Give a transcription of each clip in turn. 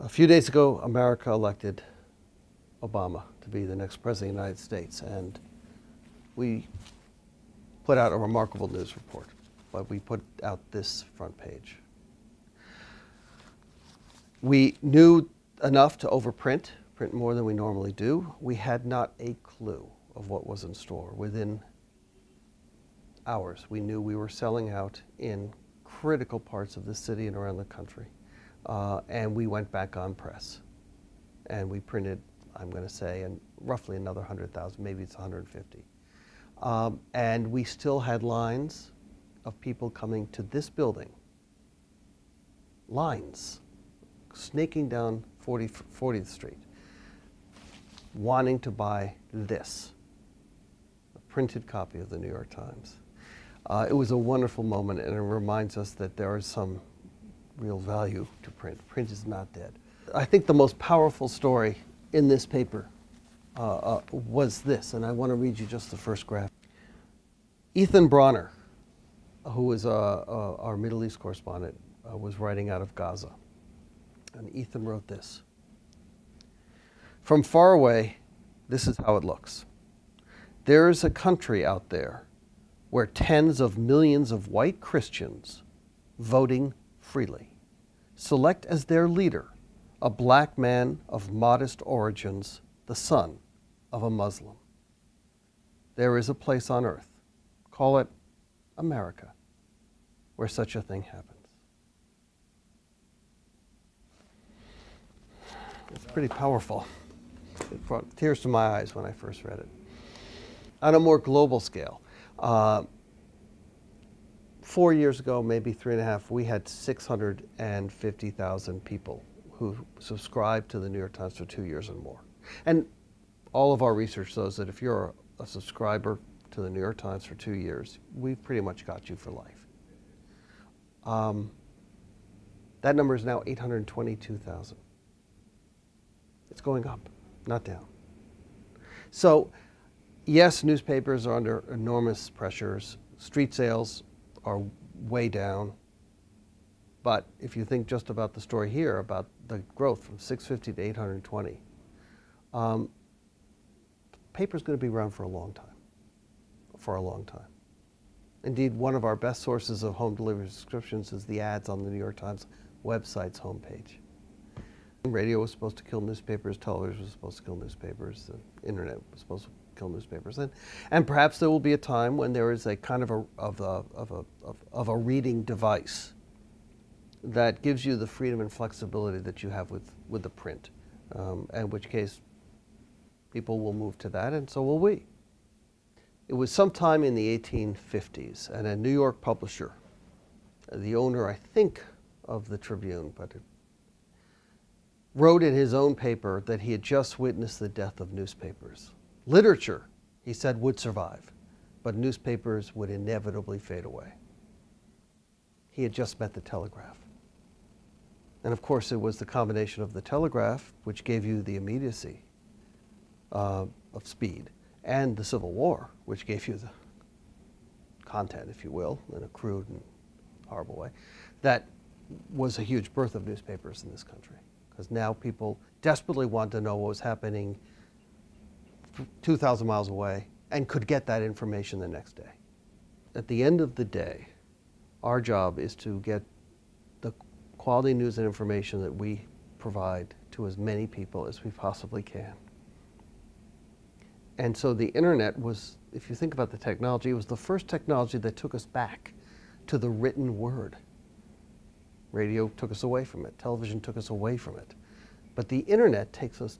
A few days ago, America elected Obama to be the next president of the United States, and we put out a remarkable news report, but we put out this front page. We knew enough to overprint, print more than we normally do. We had not a clue of what was in store. Within hours, we knew we were selling out in critical parts of the city and around the country. And we went back on press. And we printed, I'm going to say, roughly another 100,000, maybe it's 150. And we still had lines of people coming to this building, lines, snaking down 40th Street, wanting to buy this, a printed copy of the New York Times. It was a wonderful moment, and it reminds us that there is some real value to print. Print is not dead. I think the most powerful story in this paper was this, and I want to read you just the first graph. Ethan Bronner, who was our Middle East correspondent, was writing out of Gaza. And Ethan wrote this. From far away, this is how it looks. There is a country out there where tens of millions of white Christians voting freely select as their leader a black man of modest origins, the son of a Muslim. There is a place on earth, call it America, where such a thing happens. It's pretty powerful. It brought tears to my eyes when I first read it. On a more global scale, 4 years ago, maybe 3.5, we had 650,000 people who subscribed to the New York Times for 2 years and more. And all of our research shows that if you're a subscriber to the New York Times for 2 years, we've pretty much got you for life. That number is now 822,000. It's going up, not down. So, yes, newspapers are under enormous pressures. Street sales are way down. But if you think just about the story here, about the growth from 650 to 820, paper's going to be around for a long time. For a long time. Indeed, one of our best sources of home delivery subscriptions is the ads on the New York Times website's homepage. Radio was supposed to kill newspapers, television was supposed to kill newspapers, the internet was supposed to kill newspapers, and perhaps there will be a time when there is a kind of a reading device that gives you the freedom and flexibility that you have with the print, in which case people will move to that, and so will we. It was sometime in the 1850s, and a New York publisher, the owner, I think, of the Tribune, but wrote in his own paper that he had just witnessed the death of newspapers. Literature, he said, would survive, but newspapers would inevitably fade away. He had just met the telegraph. And of course, it was the combination of the telegraph, which gave you the immediacy of speed, and the Civil War, which gave you the content, if you will, in a crude and horrible way, that was a huge birth of newspapers in this country. Because now people desperately want to know what was happening 2,000 miles away and could get that information the next day. At the end of the day, our job is to get the quality news and information that we provide to as many people as we possibly can. And so the internet was, if you think about the technology, it was the first technology that took us back to the written word. Radio took us away from it. Television took us away from it. But the internet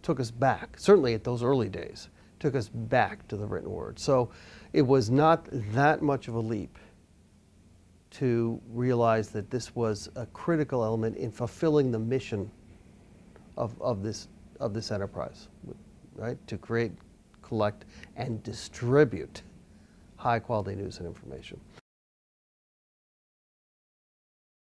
took us back, certainly at those early days, took us back to the written word. So it was not that much of a leap to realize that this was a critical element in fulfilling the mission of this enterprise, right? To create, collect, and distribute high-quality news and information.